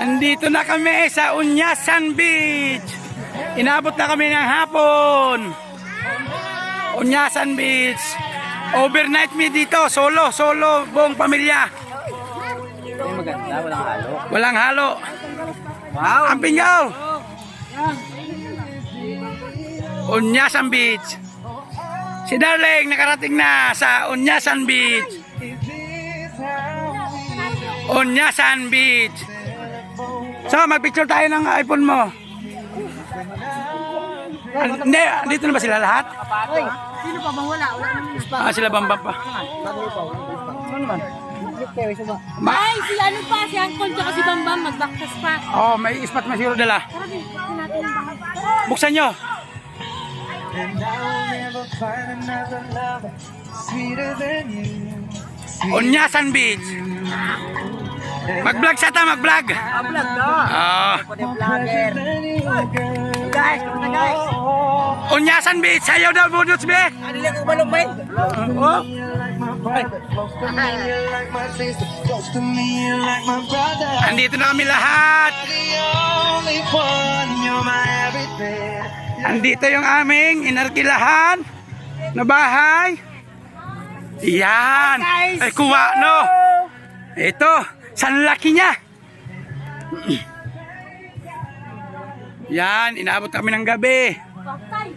Andito na kami sa Unyasan Beach. Inabot na kami ng hapon. Unyasan Beach. Overnight me dito, solo buong pamilya. Maganda, walang halo. Walang halo. Wow! Ang Pingaw. Unyasan Beach. Si Darling nakarating na sa Unyasan Beach. Unyasan Beach. So, magpicture tayo ng iPhone mo. Hindi, dito na ba sila lahat? Sino pa bang wala? Wala naman ispa. Sila Bambam pa. Ay, si ano pa, si Uncle tsaka si Bambam, magbaktas pa. Oh, may ispat masiro dala. Tara, buksan natin yung baka. Buksan nyo. Unyasan Beach. Mag-vlog siya ta, mag-vlog. Vlog to! Oh. Vlogger! Guys, kamusta guys? Unyasan Beach, sayaw daw budots be. Ano lang ang balong bay? Oh. Andito na kami lahat. Andito yung aming inarkilahan na bahay. Yan. Ay, kuha no. Ito, san laki niya. Yan, inaabot kami ng gabi. Bakay.